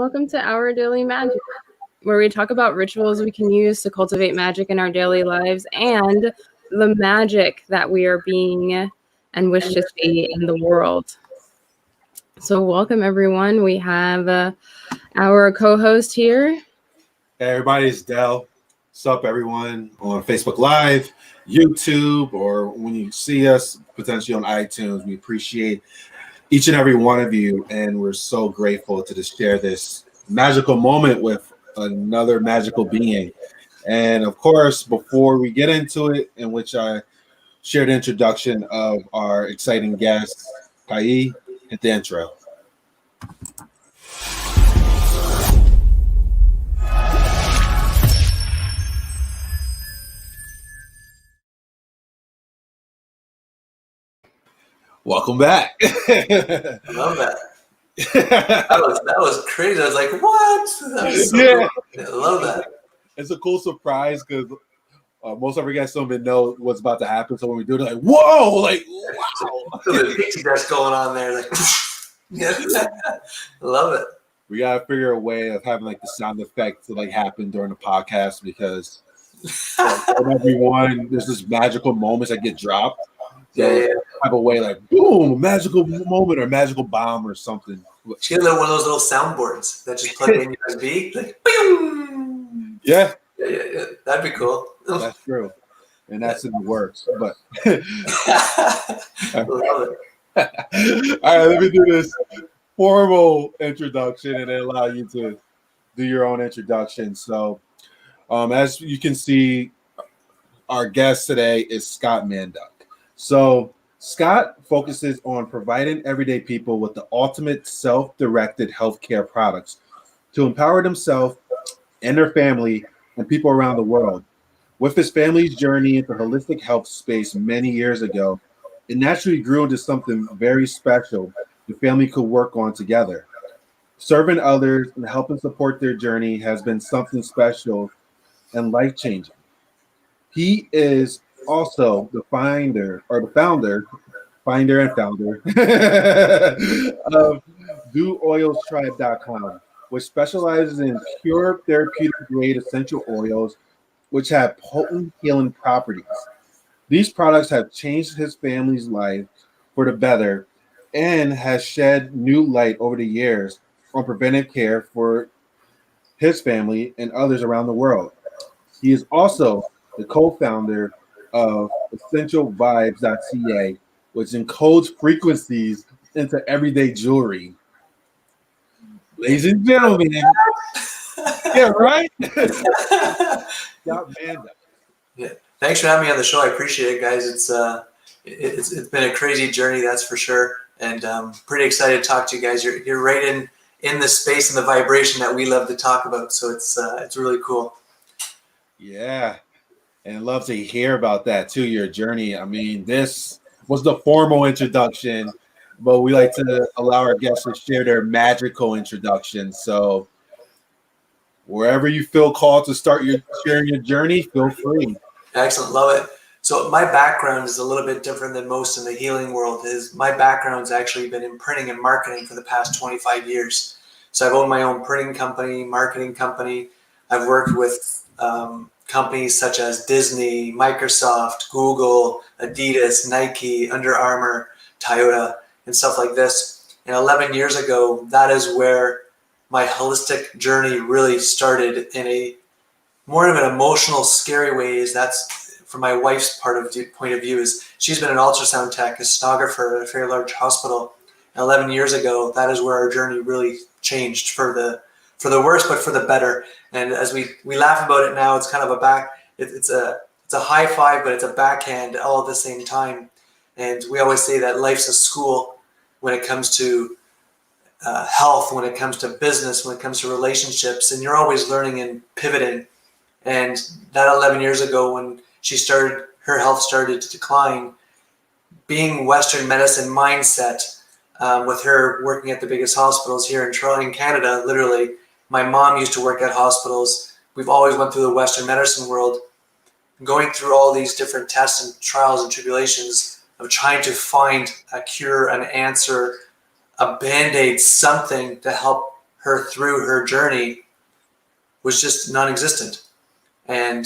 Welcome to Our Daily Magic, where we talk about rituals we can use to cultivate magic in our daily lives and the magic that we are being and wish to see in the world. So welcome, everyone. We have our co-host here. Hey, everybody, it's Dell. What's up, everyone, on Facebook Live, YouTube, or when you see us potentially on iTunes. We appreciate each and every one of you, and we're so grateful to just share this magical moment with another magical being. And of course, before we get into it, in which I shared the introduction of our exciting guest, Kai, hit the intro. Welcome back. I love that. That was crazy. I was like, what? That was so cool. I love that. It's a cool surprise because most of our guests don't even know what's about to happen. So when we do it, they're like, whoa, like, wow. So the pixie dust going on there. Like, yeah. I love it. We got to figure a way of having like the sound effect to like happen during the podcast because everyone, there's this magical moments that get dropped. So have a way like boom, magical moment or magical bomb or something. She had one of those little soundboards that just plug in USB. Like, boom. Yeah. That'd be cool. That's true, and that's in the works. But I love it. All right, let me do this formal introduction and then allow you to do your own introduction. So, as you can see, our guest today is Scott Manduck. So Scott focuses on providing everyday people with the ultimate self-directed healthcare products to empower themselves and their family and people around the world. With his family's journey into holistic health space many years ago, it naturally grew into something very special the family could work on together. Serving others and helping support their journey has been something special and life-changing. He is also the founder of DoOilsTribe.com, which specializes in pure therapeutic grade essential oils, which have potent healing properties. These products have changed his family's life for the better and has shed new light over the years on preventive care for his family and others around the world. He is also the co-founder of EssentialVibes.ca, which encodes frequencies into everyday jewelry. Ladies and gentlemen, yeah, right? Yeah. Thanks for having me on the show. I appreciate it, guys. It's been a crazy journey, that's for sure, and pretty excited to talk to you guys. You're right in the space and the vibration that we love to talk about, so it's really cool. Yeah. And I'd love to hear about that too, your journey. I mean, this was the formal introduction, but we like to allow our guests to share their magical introduction. So wherever you feel called to start sharing your journey, feel free. Excellent. Love it. So my background is a little bit different than most in the healing world. My background's actually been in printing and marketing for the past 25 years. So I've owned my own printing company, marketing company. I've worked with companies such as Disney, Microsoft, Google, Adidas, Nike, Under Armour, Toyota, and stuff like this. And 11 years ago, that is where my holistic journey really started in a more of an emotional, scary way. That's from my wife's point of view. Is she's been an ultrasound tech, a sonographer at a very large hospital. And 11 years ago, that is where our journey really changed for the worse, but for the better. And as we laugh about it now, it's kind of it's a high five, but it's a backhand all at the same time. And we always say that life's a school when it comes to health, when it comes to business, when it comes to relationships, and you're always learning and pivoting. And that 11 years ago, when her health started to decline, being Western medicine mindset, with her working at the biggest hospitals here in Toronto, in Canada, literally. My mom used to work at hospitals. We've always went through the Western medicine world, going through all these different tests and trials and tribulations of trying to find a cure, an answer, a Band-Aid, something to help her through her journey was just non-existent. And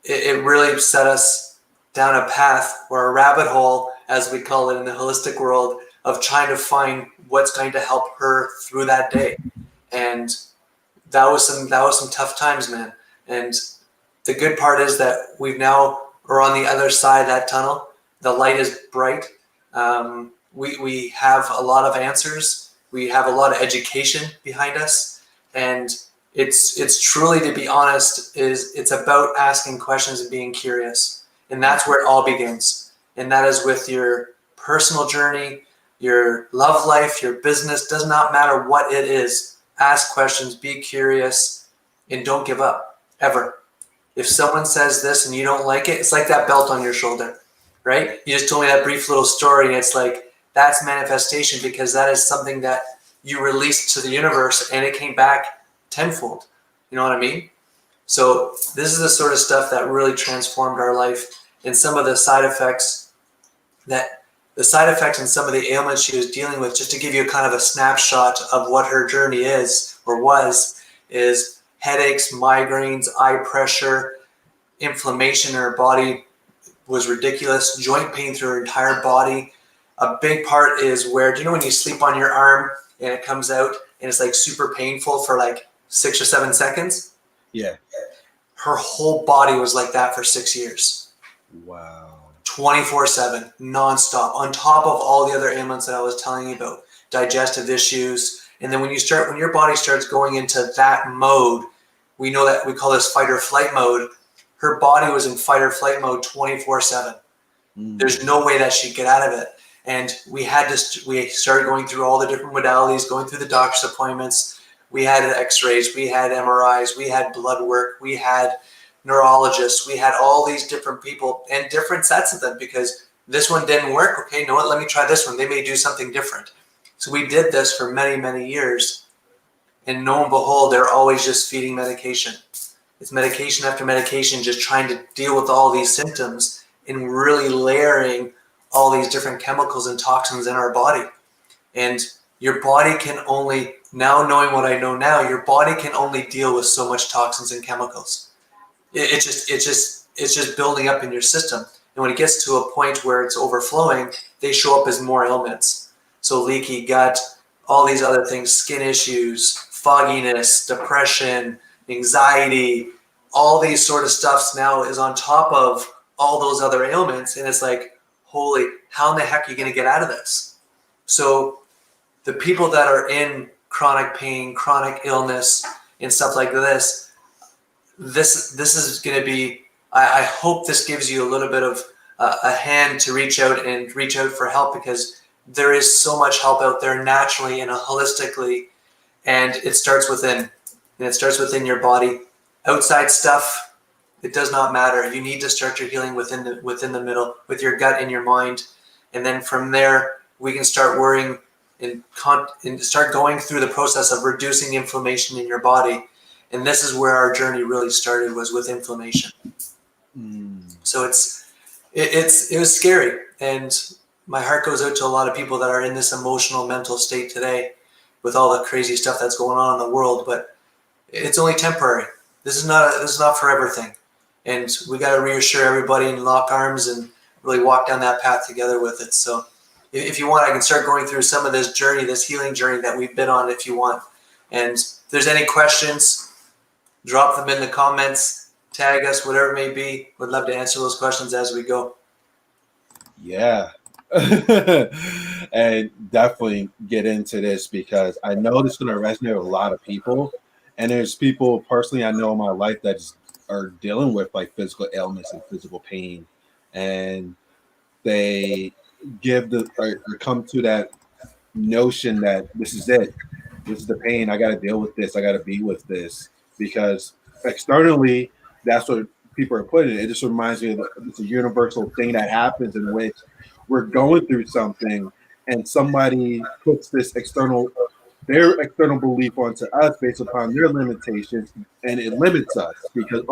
it really set us down a path, or a rabbit hole, as we call it in the holistic world, of trying to find what's going to help her through that day. And that was some tough times, man. And the good part is that we've now are on the other side of that tunnel. The light is bright. We have a lot of answers. We have a lot of education behind us, and it's truly, to be honest, it's about asking questions and being curious, and that's where it all begins. And that is with your personal journey, your love life, your business. Does not matter what it is. Ask questions, be curious, and don't give up ever. If someone says this and you don't like it, it's like that belt on your shoulder, right? You just told me that brief little story, and it's like, that's manifestation, because that is something that you released to the universe and it came back tenfold. You know what I mean? So this is the sort of stuff that really transformed our life. And some of the side effects and some of the ailments she was dealing with, just to give you kind of a snapshot of what her journey is or was, is headaches, migraines, eye pressure, inflammation in her body was ridiculous, joint pain through her entire body. A big part is where, do you know when you sleep on your arm and it comes out and it's like super painful for like 6 or 7 seconds? Yeah. Her whole body was like that for 6 years. Wow. 24/7, nonstop, on top of all the other ailments that I was telling you about, digestive issues. And then when your body starts going into that mode, we know that we call this fight or flight mode. Her body was in fight or flight mode 24/7. There's no way that she'd get out of it. And we started going through all the different modalities, going through the doctor's appointments. We had x-rays, we had MRIs, we had blood work, we had neurologists, we had all these different people and different sets of them, because this one didn't work. Okay, you know what? Let me try this one. They may do something different. So we did this for many, many years. And lo and behold, they're always just feeding medication. It's medication after medication, just trying to deal with all these symptoms and really layering all these different chemicals and toxins in our body. And your body can only, now knowing what I know now, your body can only deal with so much toxins and chemicals. It's just building up in your system. And when it gets to a point where it's overflowing, they show up as more ailments. So leaky gut, all these other things, skin issues, fogginess, depression, anxiety, all these sort of stuffs now is on top of all those other ailments. And it's like, holy, how in the heck are you going to get out of this? So the people that are in chronic pain, chronic illness, and stuff like this is going to be, I hope this gives you a little bit of a hand to reach out for help, because there is so much help out there naturally and holistically, and it starts within, and it starts within your body. Outside stuff, it does not matter. You need to start your healing within the middle, with your gut and your mind, and then from there we can start worrying and start going through the process of reducing inflammation in your body. And this is where our journey really started, was with inflammation. So it was scary, and my heart goes out to a lot of people that are in this emotional, mental state today with all the crazy stuff that's going on in the world. But it's only temporary. This is not for everything, and we got to reassure everybody and lock arms and really walk down that path together with it. So if you want, I can start going through some of this journey, this healing journey that we've been on, if you want. And if there's any questions, drop them in the comments, tag us, whatever it may be. Would love to answer those questions as we go. Yeah. And definitely get into this, because I know this is going to resonate with a lot of people. And there's people personally I know in my life that are dealing with like physical ailments and physical pain. And they come to that notion that this is it. This is the pain. I got to deal with this. I got to be with this. Because externally, that's what people are putting. It just reminds me of it's a universal thing that happens, in which we're going through something and somebody puts their external belief onto us based upon their limitations, and it limits us because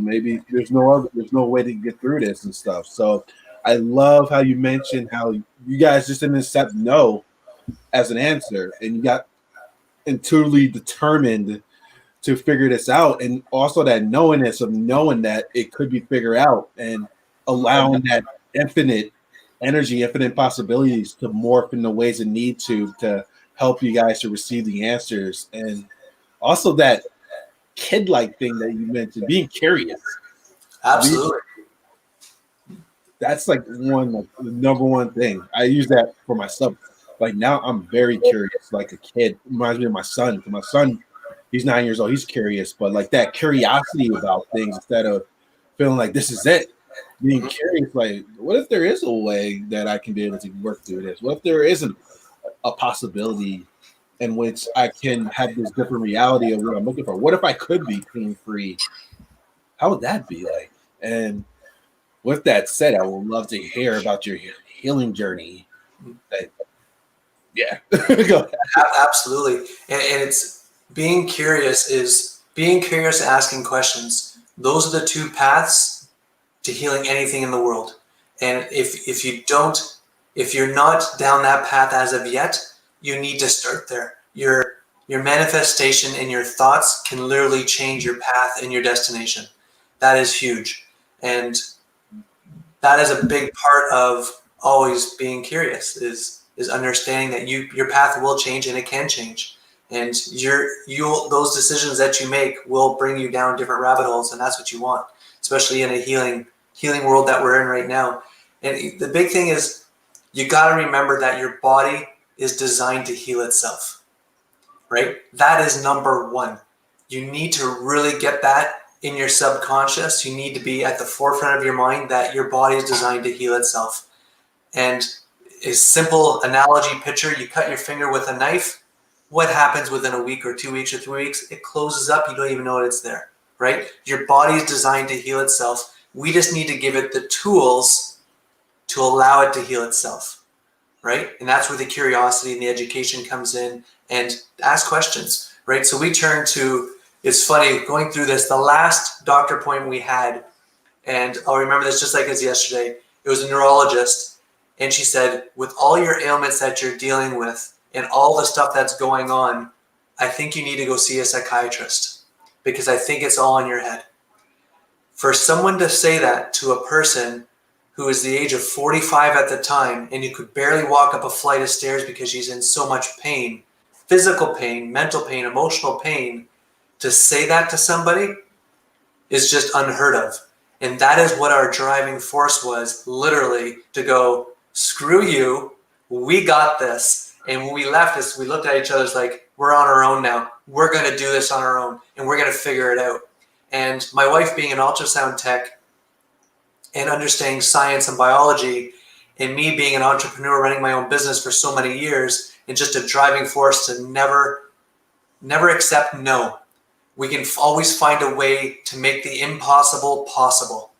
maybe there's no way to get through this and stuff. So I love how you mentioned how you guys just didn't accept no as an answer, and you got intuitively determined to figure this out, and also that knowingness of knowing that it could be figured out and allowing that infinite energy, infinite possibilities to morph in the ways it need to help you guys to receive the answers. And also that kid-like thing that you mentioned, being curious. Absolutely. That's like the number one thing. I use that for myself. Like now I'm very curious, like a kid. Reminds me of my son. My son, he's 9 years old. He's curious, but like that curiosity about things instead of feeling like this is it. Being curious, like, what if there is a way that I can be able to work through this? What if there isn't a possibility in which I can have this different reality of what I'm looking for? What if I could be pain free? How would that be like? And with that said, I would love to hear about your healing journey. Yeah, go ahead. Absolutely. And it's being curious, asking questions. Those are the two paths to healing anything in the world. And if you're not down that path as of yet, you need to start there. Your manifestation and your thoughts can literally change your path and your destination. That is huge. And that is a big part of always being curious, is understanding that your path will change and it can change. And those decisions that you make will bring you down different rabbit holes, and that's what you want, especially in a healing world that we're in right now. And the big thing is you got to remember that your body is designed to heal itself, right? That is number one. You need to really get that in your subconscious. You need to be at the forefront of your mind that your body is designed to heal itself. And a simple analogy picture, you cut your finger with a knife. What happens within a week or 2 weeks or 3 weeks? It closes up. You don't even know it's there, right? Your body is designed to heal itself. We just need to give it the tools to allow it to heal itself, right? And that's where the curiosity and the education comes in, and ask questions, right? So we turn to, it's funny, going through this, the last doctor appointment we had, and I'll remember this just like it's yesterday, it was a neurologist, and she said, with all your ailments that you're dealing with and all the stuff that's going on, I think you need to go see a psychiatrist because I think it's all in your head. For someone to say that to a person who is the age of 45 at the time and you could barely walk up a flight of stairs because she's in so much pain, physical pain, mental pain, emotional pain, to say that to somebody is just unheard of. And that is what our driving force was, literally, to go, screw you, we got this. And when we left this, we looked at each other like, we're on our own now. We're going to do this on our own, and we're going to figure it out. And my wife being an ultrasound tech and understanding science and biology, and me being an entrepreneur running my own business for so many years, and just a driving force to never accept no. We can always find a way to make the impossible possible.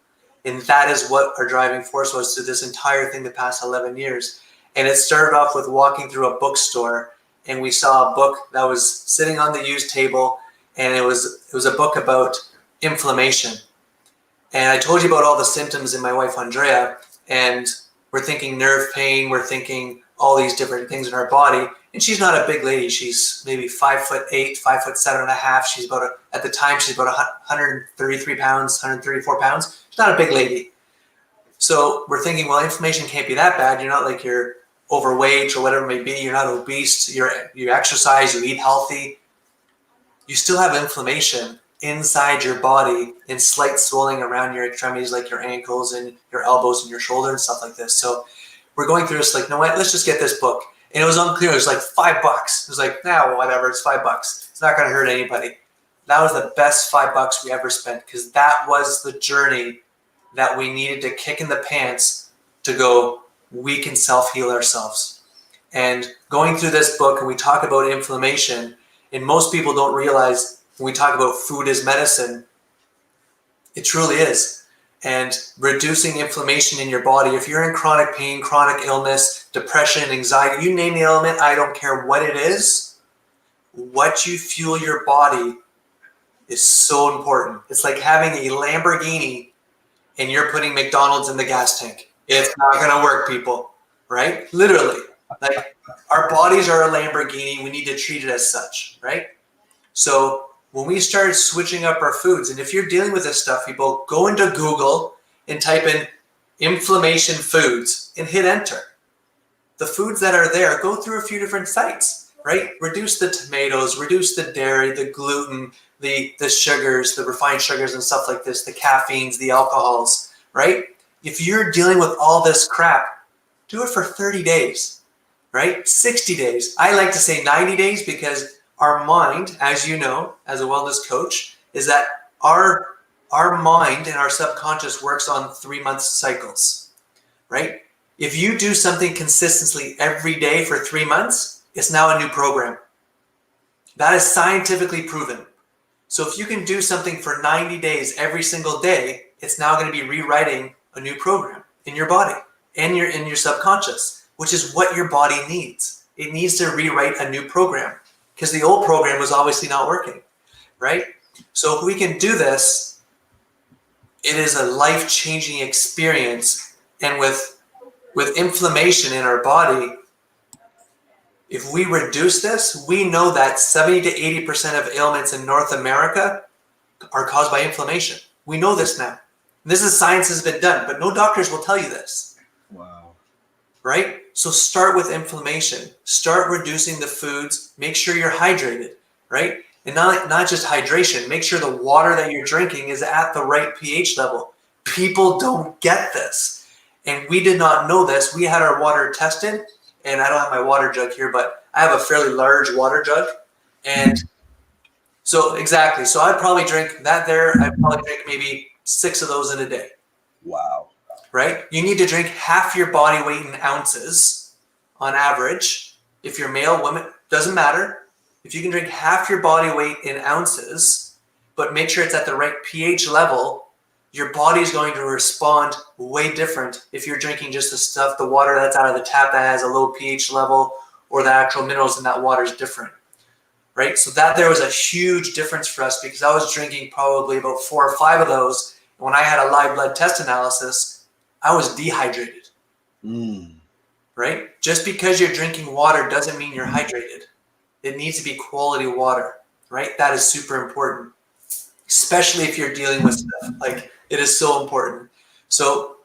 And that is what our driving force was through this entire thing the past 11 years. And it started off with walking through a bookstore, and we saw a book that was sitting on the used table, and it was a book about inflammation. And I told you about all the symptoms in my wife, Andrea, and we're thinking nerve pain, we're thinking all these different things in our body. And she's not a big lady. She's maybe 5'8", 5'7.5". She's at the time, she's about 133 pounds, 134 pounds. She's not a big lady. So we're thinking, well, inflammation can't be that bad. You're not like you're overweight or whatever it may be. You're not obese. You exercise, you eat healthy. You still have inflammation inside your body and slight swelling around your extremities, like your ankles and your elbows and your shoulder and stuff like this. So we're going through this like, no, let's just get this book. And it was unclear. It was like $5. It was like, nah, whatever, it's $5. It's not going to hurt anybody. That was the best $5 we ever spent, because that was the journey that we needed to kick in the pants to go, we can self-heal ourselves. And going through this book, and we talk about inflammation, and most people don't realize when we talk about food as medicine, it truly is. And reducing inflammation in your body, if you're in chronic pain, chronic illness, depression, anxiety, you name the element, I don't care what it is, what you fuel your body is so important. It's like having a Lamborghini and you're putting McDonald's in the gas tank. It's not going to work, people, right? Literally. Like our bodies are a Lamborghini. We need to treat it as such, right? So when we start switching up our foods, and if you're dealing with this stuff, people go into Google and type in inflammation foods and hit enter. The foods that are there, go through a few different sites, right? Reduce the tomatoes, reduce the dairy, the gluten, the sugars, the refined sugars and stuff like this, the caffeines, the alcohols, right? If you're dealing with all this crap, do it for 30 days, right? 60 days. I like to say 90 days because our mind, as you know, as a wellness coach, is that our mind and our subconscious works on 3-month cycles, right? If you do something consistently every day for 3 months, it's now a new program. That is scientifically proven. So if you can do something for 90 days every single day, it's now going to be rewriting a new program in your body and in your subconscious, which is what your body needs. It needs to rewrite a new program because the old program was obviously not working, right? So if we can do this, it is a life-changing experience. And with inflammation in our body, if we reduce this, we know that 70 to 80% of ailments in North America are caused by inflammation. We know this now. This is science has been done, but no doctors will tell you this. Wow. Right? So start with inflammation. Start reducing the foods. Make sure you're hydrated, right? And not just hydration. Make sure the water that you're drinking is at the right pH level. People don't get this. And we did not know this. We had our water tested, and I don't have my water jug here, but I have a fairly large water jug. And so exactly. So I'd probably drink that there. I'd probably drink maybe 6 of those in a day. Wow. Right? You need to drink half your body weight in ounces on average. If you're male, women, doesn't matter. If you can drink half your body weight in ounces, but make sure it's at the right pH level, your body's going to respond way different if you're drinking just the water that's out of the tap that has a low pH level, or the actual minerals in that water is different. Right? So that there was a huge difference for us because I was drinking probably about 4 or 5 of those. And when I had a live blood test analysis, I was dehydrated. Right? Just because you're drinking water doesn't mean you're hydrated. It needs to be quality water, right? That is super important, especially if you're dealing with stuff. Like, it is so important. So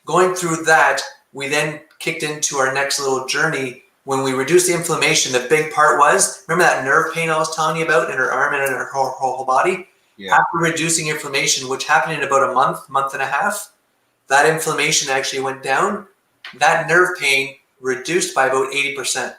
going through that, we then kicked into our next little journey. When we reduced the inflammation, the big part was, remember that nerve pain I was telling you about in her arm and in her whole body? Yeah. After reducing inflammation, which happened in about a month and a half, that inflammation actually went down. That nerve pain reduced by about 80%.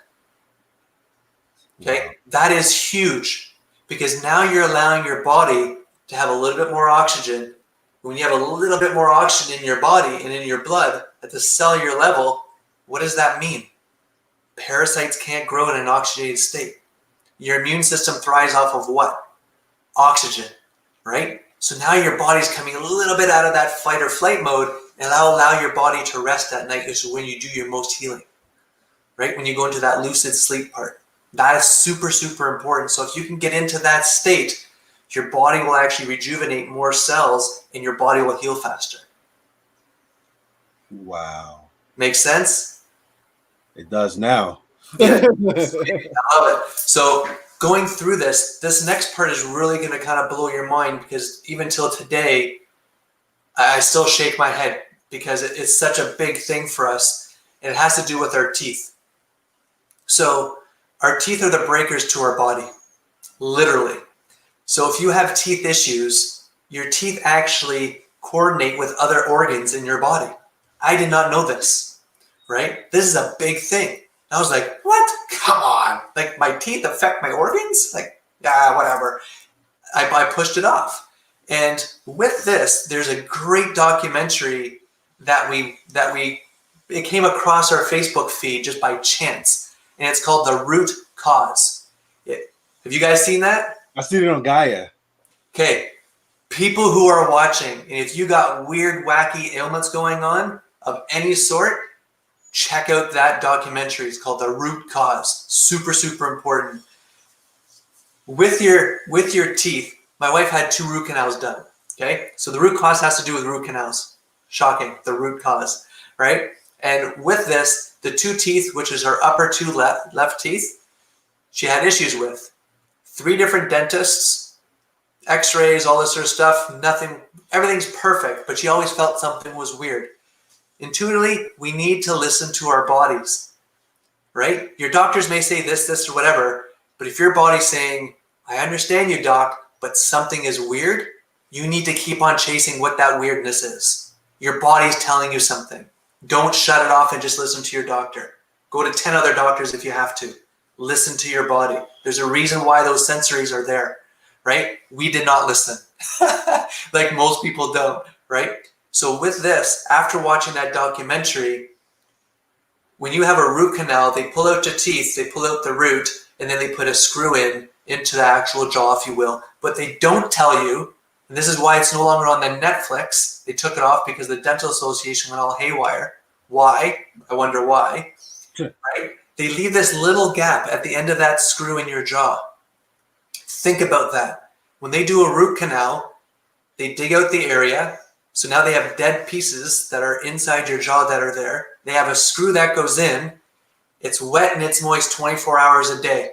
Okay, wow. That is huge because now you're allowing your body to have a little bit more oxygen. When you have a little bit more oxygen in your body and in your blood at the cellular level, what does that mean? Parasites can't grow in an oxygenated state. Your immune system thrives off of what? Oxygen, right? So now your body's coming a little bit out of that fight or flight mode, and that'll allow your body to rest at night, which is when you do your most healing, right? When you go into that lucid sleep part. That is super, super important. So if you can get into that state, your body will actually rejuvenate more cells and your body will heal faster. Wow. Make sense? It does now. Yeah. I love it. So going through this next part is really going to kind of blow your mind because even till today, I still shake my head because it's such a big thing for us. And it has to do with our teeth. So our teeth are the breakers to our body, literally. So if you have teeth issues, your teeth actually coordinate with other organs in your body. I did not know this, right? This is a big thing. I was like, what? Come on. Like, my teeth affect my organs? Like, whatever. I pushed it off. And with this, there's a great documentary it came across our Facebook feed just by chance. And it's called The Root Cause. Have you guys seen that? I seen it on Gaia. Okay. People who are watching, and if you got weird, wacky ailments going on of any sort, check out that documentary. It's called The Root Cause. Super, super important. With your teeth, my wife had 2 root canals done. Okay. So the root cause has to do with root canals. Shocking. The root cause, right? And with this, The 2 teeth, which is her upper 2 left teeth, she had issues with. 3 different dentists, x-rays, all this sort of stuff, nothing, everything's perfect, but she always felt something was weird. Intuitively, we need to listen to our bodies, right? Your doctors may say this, or whatever, but if your body's saying, I understand you, doc, but something is weird, you need to keep on chasing what that weirdness is. Your body's telling you something. Don't shut it off and just listen to your doctor. Go to 10 other doctors if you have to. Listen to your body. There's a reason why those sensories are there, right? We did not listen, like most people don't, right? So with this, after watching that documentary, when you have a root canal, they pull out your teeth, they pull out the root, and then they put a screw into the actual jaw, if you will. But they don't tell you, and this is why it's no longer on the Netflix. They took it off because the Dental Association went all haywire. Why? I wonder why. Right? They leave this little gap at the end of that screw in your jaw. Think about that. When they do a root canal, they dig out the area. So now they have dead pieces that are inside your jaw that are there. They have a screw that goes in. It's wet and it's moist 24 hours a day.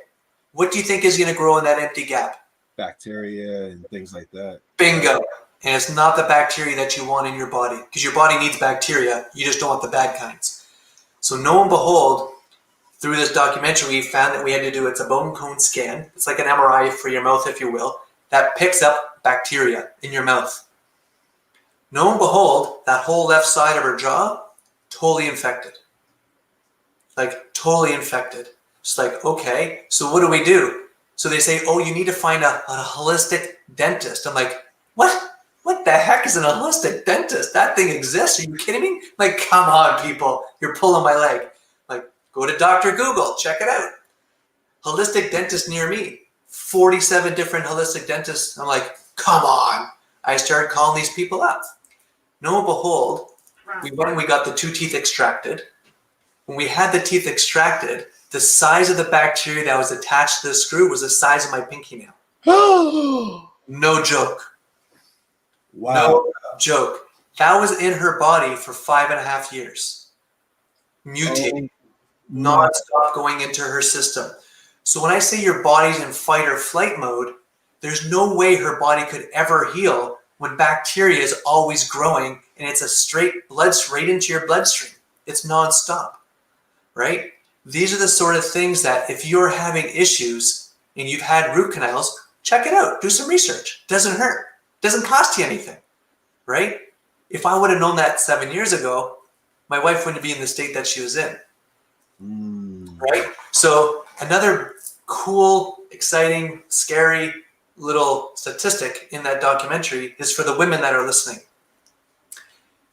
What do you think is going to grow in that empty gap? Bacteria and things like that. Bingo. And it's not the bacteria that you want in your body, because your body needs bacteria. You just don't want the bad kinds. So lo and behold, through this documentary, we found that we had to do, it's a bone cone scan. It's like an MRI for your mouth, if you will, that picks up bacteria in your mouth. Lo and behold, that whole left side of her jaw, totally infected. Like, totally infected. It's like, okay, so what do we do? So they say, oh, you need to find a holistic dentist. I'm like, what? What the heck is an holistic dentist? That thing exists? Are you kidding me? Like, come on, people. You're pulling my leg. Like, go to Dr. Google. Check it out. Holistic dentist near me. 47 different holistic dentists. I'm like, come on. I started calling these people up. Lo and behold, we went and we got the 2 teeth extracted. When we had the teeth extracted, the size of the bacteria that was attached to the screw was the size of my pinky nail. No joke. Wow. No joke. That was in her body for 5.5 years. Mutating. Non-stop going into her system. So when I say your body's in fight or flight mode, there's no way her body could ever heal when bacteria is always growing and it's a straight blood right into your bloodstream. It's non-stop, right? These are the sort of things that if you're having issues and you've had root canals, check it out. Do some research. Doesn't hurt. Doesn't cost you anything, right? If I would have known that 7 years ago, my wife wouldn't be in the state that she was in, right? So another cool, exciting, scary little statistic in that documentary is for the women that are listening.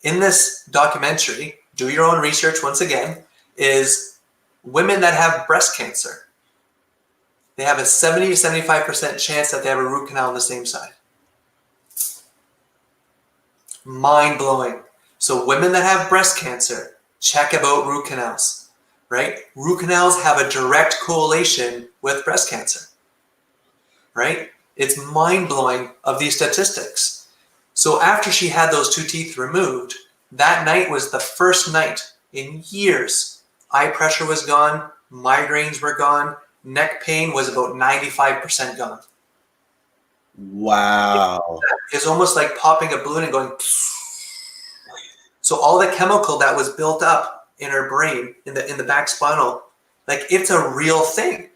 In this documentary, do your own research once again, is women that have breast cancer. They have a 70 to 75% chance that they have a root canal on the same side. Mind-blowing. So women that have breast cancer, check about root canals, right? Root canals have a direct correlation with breast cancer, right? It's mind-blowing of these statistics. So after she had those 2 teeth removed, that night was the first night in years. Eye pressure was gone, migraines were gone, neck pain was about 95% gone. Wow. It's almost like popping a balloon and going. So all the chemical that was built up in her brain, in the back spinal, like it's a real thing.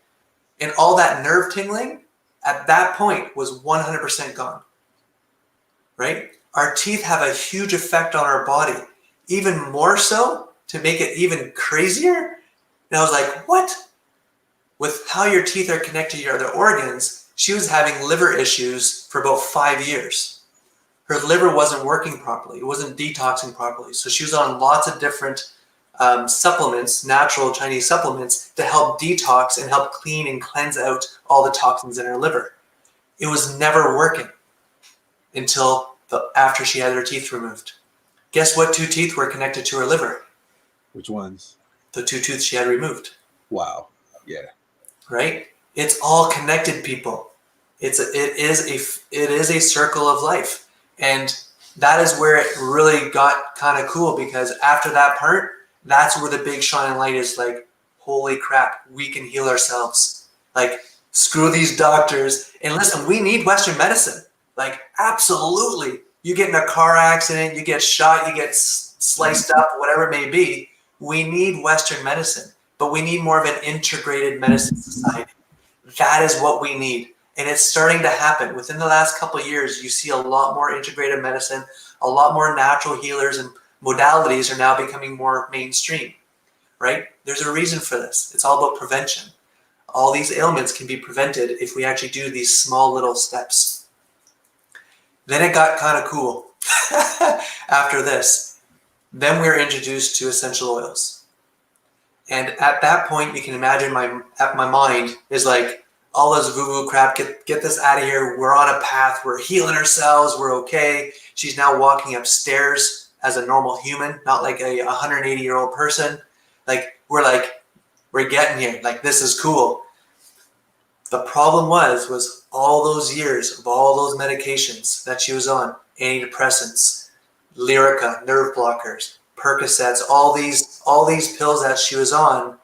And all that nerve tingling at that point was 100% gone, right? Our teeth have a huge effect on our body, even more so to make it even crazier. And I was like, what? With how your teeth are connected to your other organs, she was having liver issues for about 5 years. Her liver wasn't working properly. It wasn't detoxing properly. So she was on lots of different supplements, natural Chinese supplements, to help detox and help clean and cleanse out all the toxins in her liver. It was never working until after she had her teeth removed. Guess what 2 teeth were connected to her liver? Which ones? The 2 teeth she had removed. Wow. Yeah. Right? It's all connected, people. It is a circle of life. And that is where it really got kind of cool, because after that part, That's where the big shining light is. Like, holy crap, we can heal ourselves. Like, screw these doctors. And listen, we need Western medicine. Like, absolutely. You get in a car accident, you get shot, you get sliced up, whatever it may be. We need Western medicine, but we need more of an integrated medicine society. That is what we need. And it's starting to happen. Within the last couple of years, you see a lot more integrated medicine, a lot more natural healers and modalities are now becoming more mainstream, right? There's a reason for this. It's all about prevention. All these ailments can be prevented if we actually do these small little steps. Then it got kind of cool after this. Then we were introduced to essential oils. And at that point, you can imagine my mind is like, all this woo-woo crap, get this out of here. We're on a path. We're healing ourselves. We're okay. She's now walking upstairs as a normal human, not like a 180-year-old person. We're getting here. Like, this is cool. The problem was all those years of all those medications that she was on, antidepressants, Lyrica, nerve blockers, Percocets, all these pills that she was on.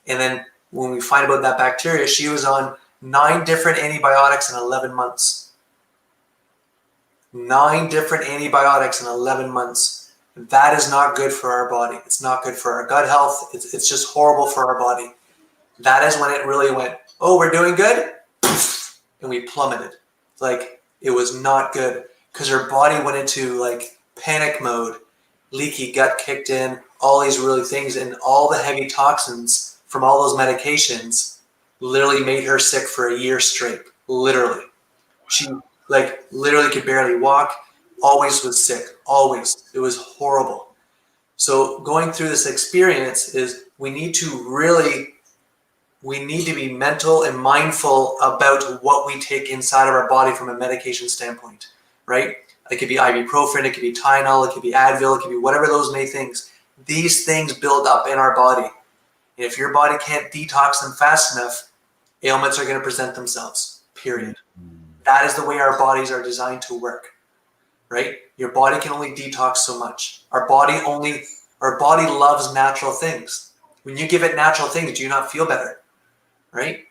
And then when we find about that bacteria, she was on 9 different antibiotics in 11 months. 9 different antibiotics in 11 months. That is not good for our body. It's not good for our gut health. It's just horrible for our body. That is when it really went, oh, we're doing good? And we plummeted. Like, it was not good because her body went into like panic mode. Leaky gut kicked in, all these really things, and all the heavy toxins from all those medications literally made her sick for a year straight. Literally. She literally could barely walk, always was sick, always. It was horrible. So going through this experience is we need to be mental and mindful about what we take inside of our body from a medication standpoint, right? It could be ibuprofen, it could be Tylenol, it could be Advil, it could be whatever those may things. These things build up in our body. And if your body can't detox them fast enough, ailments are going to present themselves, period. That is the way our bodies are designed to work, right? Your body can only detox so much. Our body loves natural things. When you give it natural things, do you not feel better, right?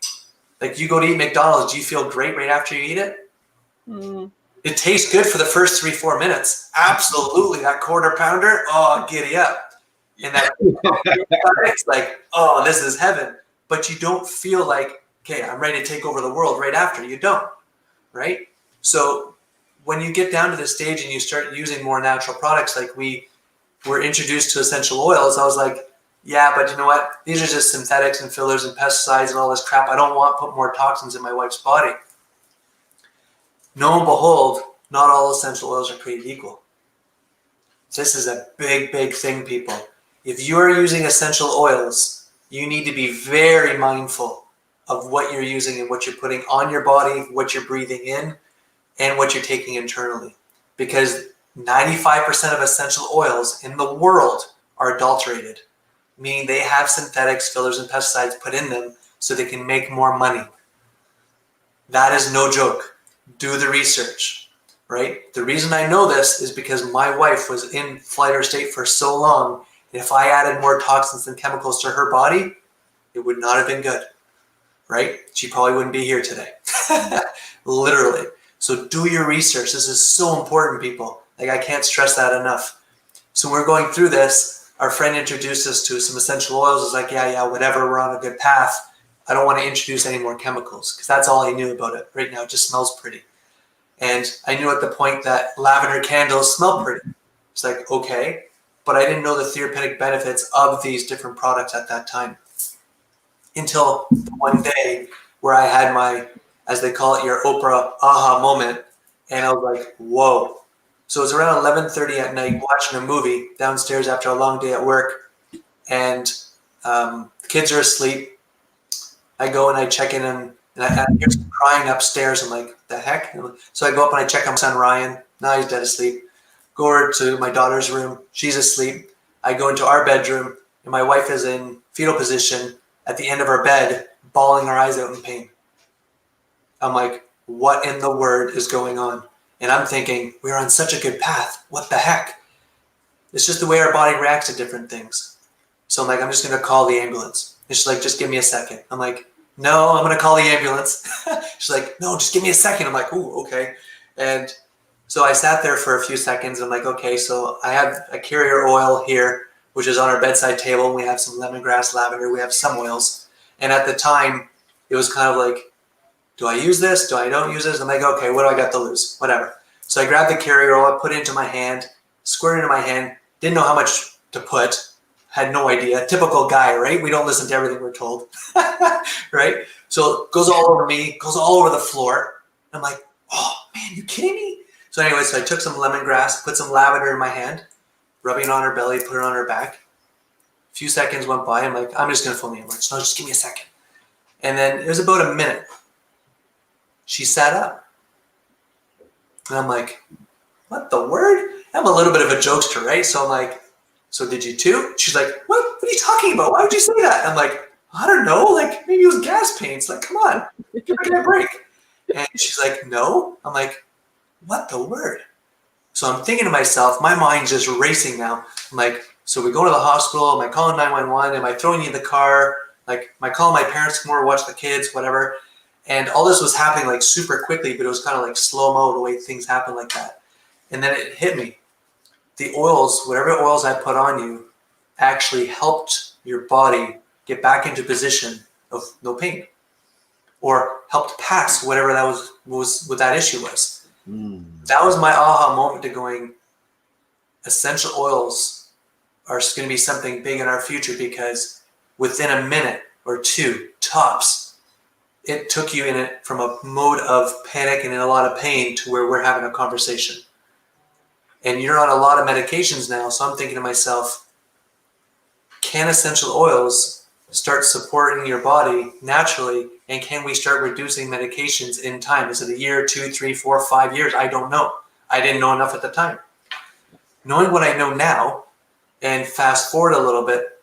Like, you go to eat McDonald's, do you feel great right after you eat it? It tastes good for the first 3-4 minutes. Absolutely. That quarter pounder, oh, giddy up. And that it's like, oh, this is heaven. But you don't feel like, okay, I'm ready to take over the world right after. You don't, right? So when you get down to this stage and you start using more natural products, like we were introduced to essential oils, I was like, yeah, but you know what? These are just synthetics and fillers and pesticides and all this crap. I don't want to put more toxins in my wife's body. Lo and behold, not all essential oils are created equal. This is a big, big thing, people. If you are using essential oils, you need to be very mindful of what you're using and what you're putting on your body, what you're breathing in, and what you're taking internally. Because 95% of essential oils in the world are adulterated, meaning they have synthetics, fillers, and pesticides put in them so they can make more money. That is no joke. Do the research, right? The reason I know this is because my wife was in flight or state for so long, and if I added more toxins and chemicals to her body, it would not have been good, right? She probably wouldn't be here today. Literally. So do your research. This is so important, people. Like, I can't stress that enough. So we're going through this. Our friend introduced us to some essential oils. It's like, yeah, whatever, we're on a good path. I don't want to introduce any more chemicals because that's all I knew about it. Right now, it just smells pretty. And I knew at the point that lavender candles smell pretty. It's like, okay, but I didn't know the therapeutic benefits of these different products at that time. Until one day where I had my, as they call it, your Oprah aha moment. And I was like, whoa. So it was around 11:30 at night watching a movie downstairs after a long day at work. And the kids are asleep. I go and I check in and I hear some crying upstairs. I'm like, the heck? So I go up and I check on my son Ryan. Now he's dead asleep. Go over to my daughter's room. She's asleep. I go into our bedroom and my wife is in fetal position at the end of our bed, bawling her eyes out in pain. I'm like, what in the word is going on? And I'm thinking, we're on such a good path. What the heck? It's just the way our body reacts to different things. So I'm like, I'm just going to call the ambulance. And she's like, just give me a second. I'm like, no, I'm going to call the ambulance. She's like, no, just give me a second. I'm like, ooh, okay. And so I sat there for a few seconds. I'm like, okay, so I have a carrier oil here, which is on our bedside table. We have some lemongrass, lavender. We have some oils. And at the time, it was kind of like, do I use this? Do I don't use this? I'm like, okay, what do I got to lose? Whatever. So I grabbed the carrier oil, I put it into my hand, squirted it into my hand, didn't know how much to put, had no idea. Typical guy, right? We don't listen to everything we're told, right? So it goes all over me, goes all over the floor. I'm like, oh man, you kidding me? So anyway, so I took some lemongrass, put some lavender in my hand, rubbing it on her belly, put it on her back. A few seconds went by. I'm like, I'm just going to phone the ambulance. No, just give me a second. And then it was about a minute. She sat up. And I'm like, what the word? I'm a little bit of a jokester, right? So I'm like, so did you too? She's like, what are you talking about? Why would you say that? I'm like, I don't know. Like, maybe it was gas paints. Like, come on, give me a break. And she's like, no. I'm like, what the word? So I'm thinking to myself, my mind's just racing now. I'm like, so we go to the hospital. Am I calling 911? Am I throwing you in the car? Like, am I calling my parents to come over, watch the kids, whatever? And all this was happening like super quickly, but it was kind of like slow-mo the way things happen like that. And then it hit me. The oils, whatever oils I put on you, actually helped your body get back into position of no pain, or helped pass whatever that was what that issue was. That was my aha moment to going, essential oils are going to be something big in our future, because within a minute or two tops, it took you in it from a mode of panic and in a lot of pain to where we're having a conversation. And you're on a lot of medications now. So I'm thinking to myself, can essential oils start supporting your body naturally? And can we start reducing medications in time? Is it a year, 2, 3, 4, 5 years? I don't know. I didn't know enough at the time. Knowing what I know now, and fast forward a little bit,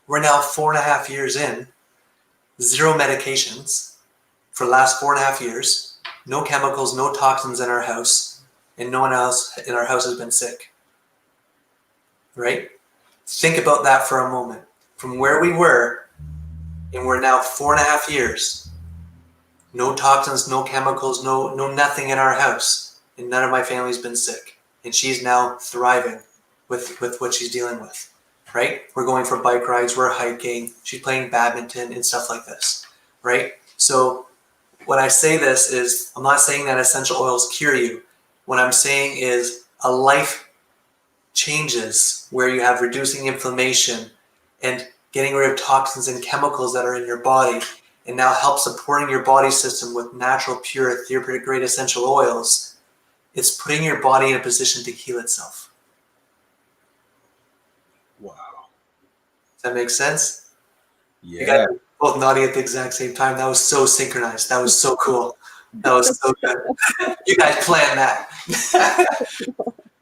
we're now 4.5 years in, 0 medications for the last 4.5 years, no chemicals, no toxins in our house, and no one else in our house has been sick. Right? Think about that for a moment. From where we were, and we're now 4.5 years, no toxins, no chemicals, no nothing in our house, and none of my family's been sick. And she's now thriving with what she's dealing with. Right? We're going for bike rides, we're hiking, she's playing badminton and stuff like this, right? So when I say this is, I'm not saying that essential oils cure you. What I'm saying is a life changes where you have reducing inflammation and getting rid of toxins and chemicals that are in your body, and now help supporting your body system with natural, pure, therapeutic grade essential oils. It's putting your body in a position to heal itself. Wow. Does that make sense? Yeah. You guys were both nodding at the exact same time. That was so synchronized. That was so cool. That was so good. You guys planned that.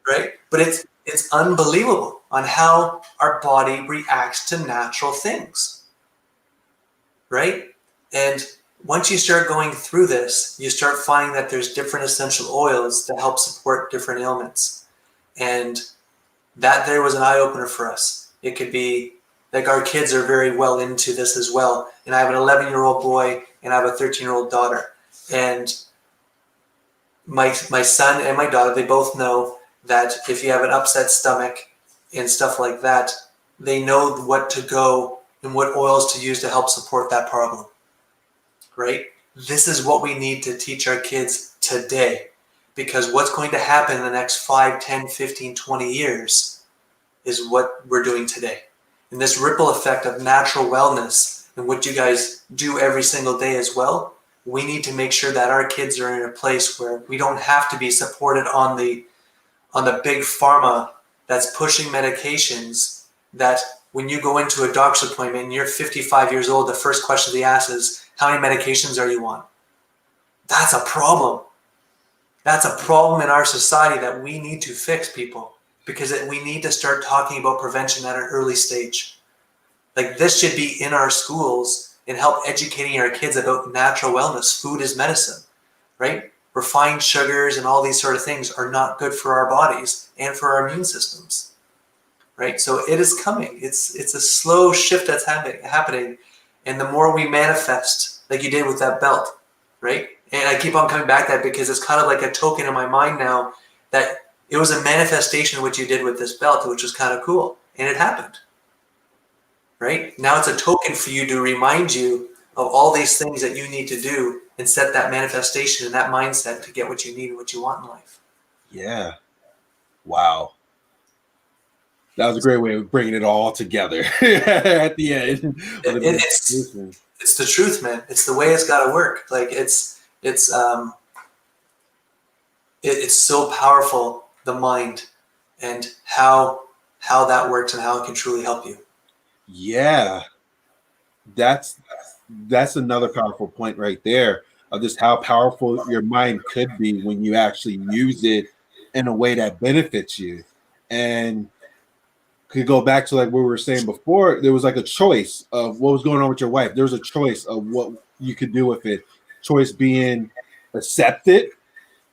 Right? But it's unbelievable on how our body reacts to natural things. Right? And once you start going through this, you start finding that there's different essential oils that help support different ailments. And that there was an eye-opener for us. It could be like our kids are very well into this as well. And I have an 11-year-old boy and I have a 13-year-old daughter. And my son and my daughter, they both know that if you have an upset stomach and stuff like that, they know what to go and what oils to use to help support that problem. Right? This is what we need to teach our kids today, because what's going to happen in the next 5, 10, 15, 20 years is what we're doing today. And this ripple effect of natural wellness and what you guys do every single day as well, we need to make sure that our kids are in a place where we don't have to be supported on the big pharma that's pushing medications that when you go into a doctor's appointment and you're 55 years old, the first question they ask is, how many medications are you on? That's a problem. That's a problem in our society that we need to fix, people, because we need to start talking about prevention at an early stage. Like, this should be in our schools and help educating our kids about natural wellness. Food is medicine, right? Refined sugars and all these sort of things are not good for our bodies and for our immune systems, right? So it is coming. It's a slow shift that's happening. And the more we manifest, like you did with that belt, right? And I keep on coming back to that because it's kind of like a token in my mind now that it was a manifestation of what you did with this belt, which was kind of cool. And it happened, right? Now it's a token for you to remind you of all these things that you need to do and set that manifestation and that mindset to get what you need and what you want in life. Yeah. Wow. That was a great way of bringing it all together at the end. It's the truth, man. It's the way it's got to work. Like it's so powerful, the mind, and how that works and how it can truly help you. Yeah, that's another powerful point right there of just how powerful your mind could be when you actually use it in a way that benefits you. And could go back to like what we were saying before, there was like a choice of what was going on with your wife. There was a choice of what you could do with it. Choice being accept it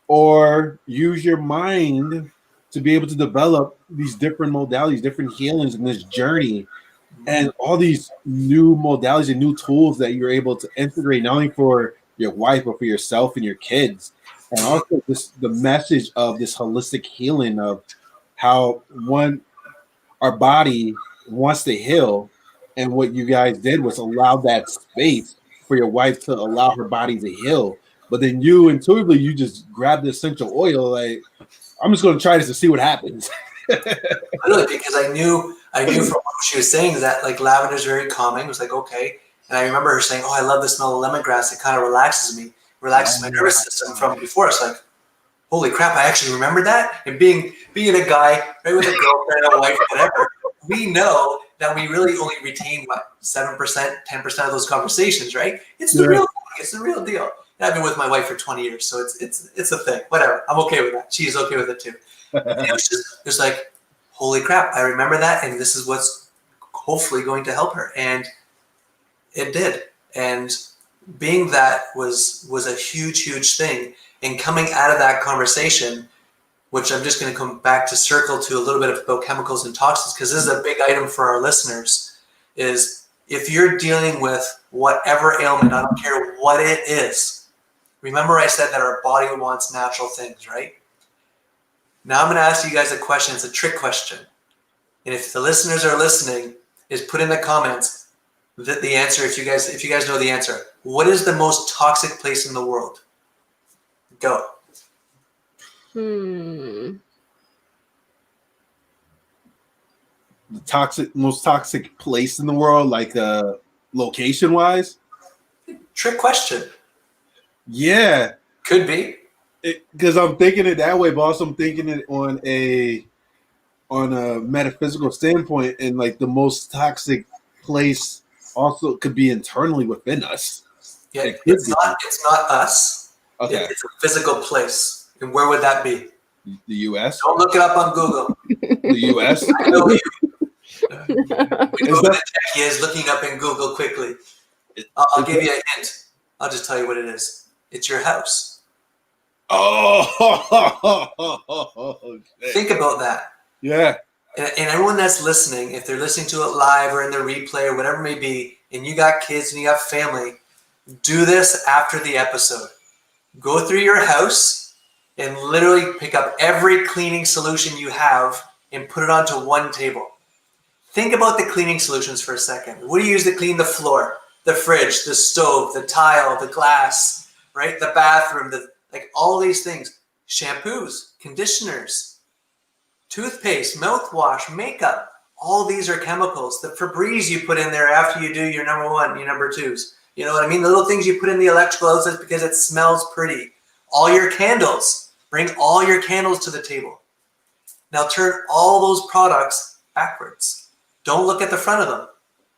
or use your mind to be able to develop these different modalities, different healings in this journey, and all these new modalities and new tools that you're able to integrate not only for your wife but for yourself and your kids. And also the message of this holistic healing of how our body wants to heal, and what you guys did was allow that space for your wife to allow her body to heal. But then you intuitively, you just grab the essential oil, like, I'm just going to try this to see what happens. Really, because I knew from what she was saying that like lavender is very calming. It was like, okay. And I remember her saying, oh, I love the smell of lemongrass. It kind of relaxes my nervous system from before. It's like, holy crap, I actually remember that. And being a guy, right, with a girlfriend, a wife, whatever, we know that we really only retain what, 7%, 10% of those conversations, right? It's the real thing. It's the real deal. And I've been with my wife for 20 years, so it's a thing. Whatever. I'm okay with that. She's okay with it too. And it was just like, holy crap, I remember that, and this is what's hopefully going to help her. And it did. And being that was a huge, huge thing. And coming out of that conversation, which I'm just going to come back to circle to a little bit about chemicals and toxins, because this is a big item for our listeners, is if you're dealing with whatever ailment, I don't care what it is, remember I said that our body wants natural things, right? Now I'm going to ask you guys a question. It's a trick question. And if the listeners are listening, is put in the comments the answer if you guys know the answer. What is the most toxic place in the world? Go. The most toxic place in the world, like location wise? Trick question. Yeah. Could be. Because I'm thinking it that way, but also I'm thinking it on a metaphysical standpoint, and like the most toxic place also could be internally within us. Yeah, it's not us. Okay. It's a physical place. And where would that be? The U.S.? Don't look it up on Google. The U.S.? I know you. We know that Jackie is looking up in Google quickly. I'll give you a hint. I'll just tell you what it is. It's your house. Oh. Think about that. Yeah. And everyone that's listening, if they're listening to it live or in the replay or whatever it may be, and you got kids and you got family, do this after the episode. Go through your house and literally pick up every cleaning solution you have and put it onto one table. Think about the cleaning solutions for a second. What do you use to clean the floor, the fridge, the stove, the tile, the glass, right? The bathroom, like all these things. Shampoos, conditioners, toothpaste, mouthwash, makeup. All these are chemicals. The Febreze you put in there after you do your number one, your number twos. You know what I mean? The little things you put in the electrical outlets because it smells pretty. All your candles. Bring all your candles to the table. Now turn all those products backwards. Don't look at the front of them.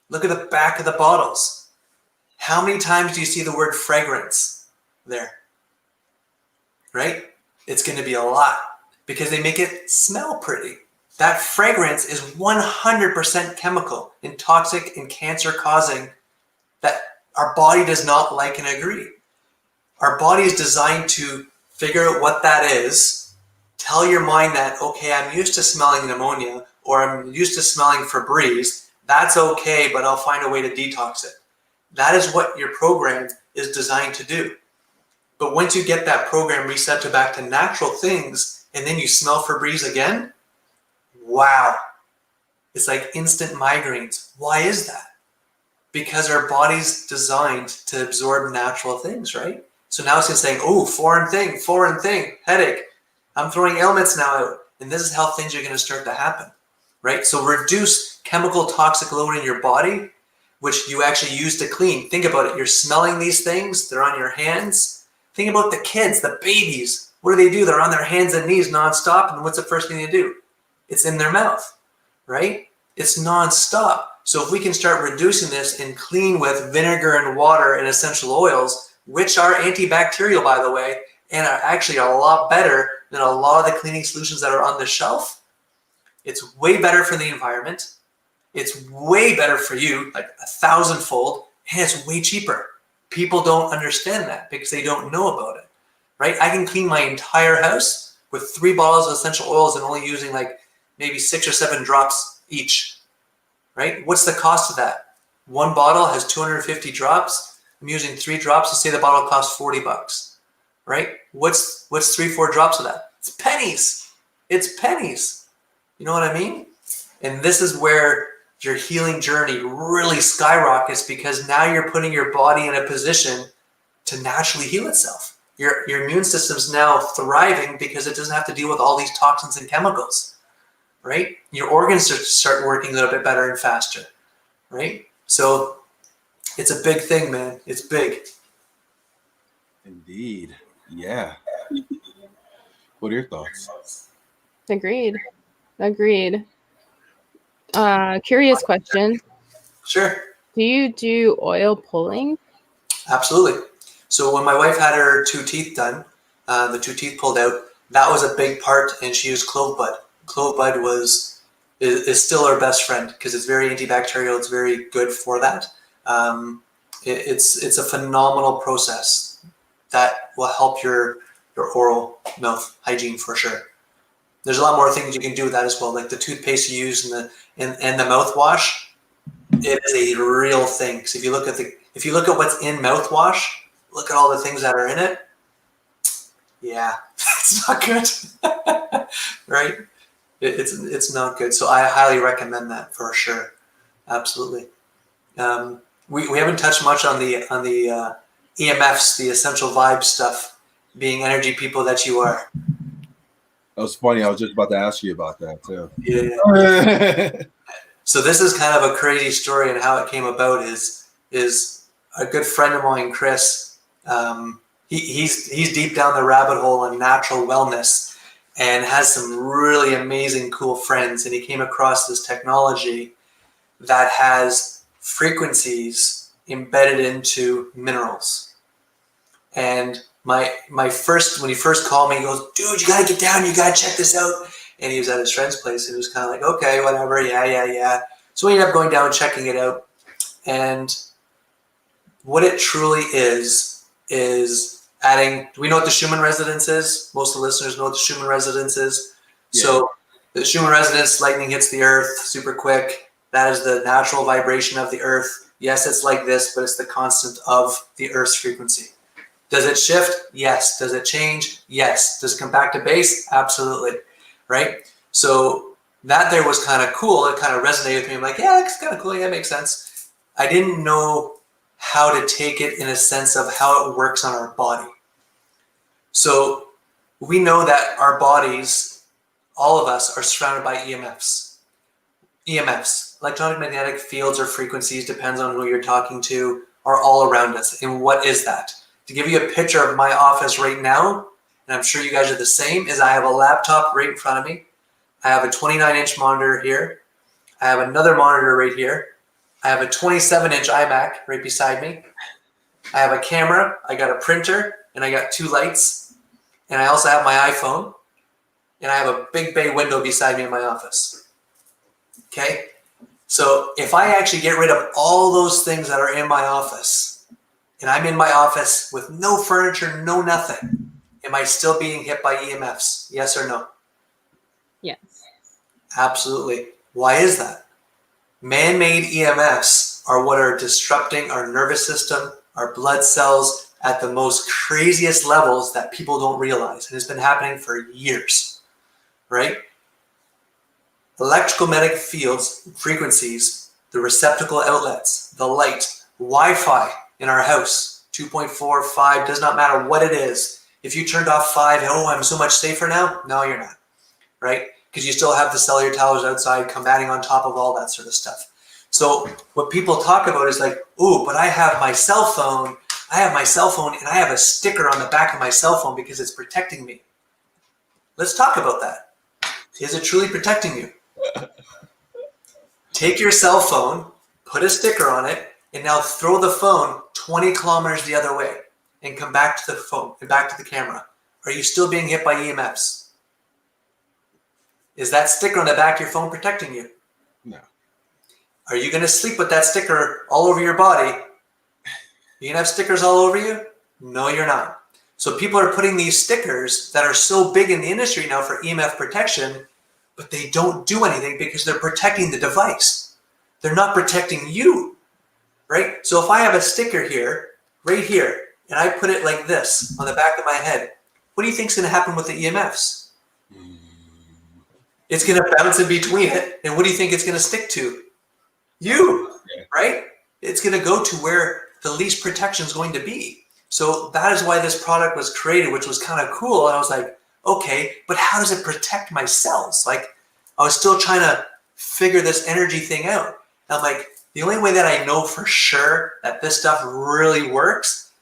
Look at the back of the bottles. How many times do you see the word fragrance there? Right? It's going to be a lot because they make it smell pretty. That fragrance is 100% chemical and toxic and cancer causing that our body does not like and agree. Our body is designed to figure out what that is, tell your mind that, okay, I'm used to smelling pneumonia or I'm used to smelling Febreze, that's okay, but I'll find a way to detox it. That is what your program is designed to do. But once you get that program reset to back to natural things, and then you smell Febreze again, wow. It's like instant migraines. Why is that? Because our body's designed to absorb natural things, right? So now it's just saying, oh, foreign thing, headache. I'm throwing ailments now out. And this is how things are going to start to happen, right? So reduce chemical toxic load in your body, which you actually use to clean. Think about it. You're smelling these things. They're on your hands. Think about the kids, the babies. What do? They're on their hands and knees nonstop. And what's the first thing they do? It's in their mouth, right? It's nonstop. So if we can start reducing this and clean with vinegar and water and essential oils, which are antibacterial, by the way, and are actually a lot better than a lot of the cleaning solutions that are on the shelf, it's way better for the environment. It's way better for you, like 1,000-fold, and it's way cheaper. People don't understand that because they don't know about it, right? I can clean my entire house with 3 bottles of essential oils and only using like maybe 6 or 7 drops each, right? What's the cost of that? 1 bottle has 250 drops. I'm using 3 drops. Let's say the bottle costs $40, right? What's 3-4 drops of that? It's pennies. It's pennies. You know what I mean? And this is where your healing journey really skyrockets, because now you're putting your body in a position to naturally heal itself. Your immune system's now thriving because it doesn't have to deal with all these toxins and chemicals, right? Your organs start working a little bit better and faster, right? So it's a big thing, man. It's big. Indeed. Yeah. What are your thoughts? Agreed. Curious question. Sure. Do you do oil pulling? Absolutely. So when my wife had her 2 teeth done, the 2 teeth pulled out, that was a big part, and she used clove bud. Clove bud is still our best friend because it's very antibacterial. It's very good for that. It's a phenomenal process that will help your oral mouth hygiene for sure. There's a lot more things you can do with that as well, like the toothpaste you use and the mouthwash. It is a real thing. So if you look at what's in mouthwash, look at all the things that are in it. Yeah, it's not good, right? It's not good. So I highly recommend that for sure. Absolutely. We haven't touched much on the EMFs, the essential vibe stuff, being energy people that you are. That was funny. I was just about to ask you about that too. Yeah. So this is kind of a crazy story, and how it came about is a good friend of mine, Chris. He's deep down the rabbit hole on natural wellness and has some really amazing, cool friends. And he came across this technology that has frequencies embedded into minerals. And when he first called me, he goes, dude, you got to get down. You got to check this out. And he was at his friend's place, and he was kind of like, okay, whatever. Yeah. So we ended up going down and checking it out. And what it truly is adding, do we know what the Schumann resonance is? Most of the listeners know what the Schumann resonance is. Yeah. So the Schumann resonance, lightning hits the earth super quick. That is the natural vibration of the earth. Yes, it's like this, but it's the constant of the earth's frequency. Does it shift? Yes. Does it change? Yes. Does it come back to base? Absolutely. Right? So that there was kind of cool. It kind of resonated with me. I'm like, yeah, that's kind of cool. Yeah, that makes sense. I didn't know how to take it in a sense of how it works on our body. So we know that our bodies, all of us, are surrounded by EMFs. EMFs, electronic magnetic fields or frequencies, depends on who you're talking to, are all around us. And what is that? To give you a picture of my office right now, and I'm sure you guys are the same, is I have a laptop right in front of me. I have a 29-inch monitor here. I have another monitor right here. I have a 27-inch iMac right beside me. I have a camera. I got a printer, and I got 2 lights. And I also have my iPhone. And I have a big bay window beside me in my office. Okay? So if I actually get rid of all those things that are in my office, and I'm in my office with no furniture, no nothing, am I still being hit by EMFs? Yes or no? Yes. Absolutely. Why is that? Man-made EMFs are what are disrupting our nervous system, our blood cells at the most craziest levels that people don't realize. And it's been happening for years, right? Electromagnetic fields, frequencies, the receptacle outlets, the light, Wi-Fi in our house, 2.4, 5, does not matter what it is. If you turned off 5, oh, I'm so much safer now. No, you're not, right? Because you still have the cellular towers outside combating on top of all that sort of stuff. So what people talk about is like, oh, but I have my cell phone. I have my cell phone and I have a sticker on the back of my cell phone because it's protecting me. Let's talk about that. Is it truly protecting you? Take your cell phone, put a sticker on it, and now throw the phone 20 kilometers the other way and come back to the phone and back to the camera. Are you still being hit by EMFs? Is that sticker on the back of your phone protecting you? No. Are you going to sleep with that sticker all over your body? You going to have stickers all over you? No, you're not. So people are putting these stickers that are so big in the industry now for EMF protection, but they don't do anything because they're protecting the device. They're not protecting you, right? So if I have a sticker here, right here, and I put it like this on the back of my head, what do you think is going to happen with the EMFs? It's going to bounce in between it, and what do you think it's going to stick to? You, right? It's going to go to where the least protection is going to be. So that is why this product was created, which was kind of cool. And I was like, okay, but how does it protect my cells? Like, I was still trying to figure this energy thing out. And I'm like, the only way that I know for sure that this stuff really works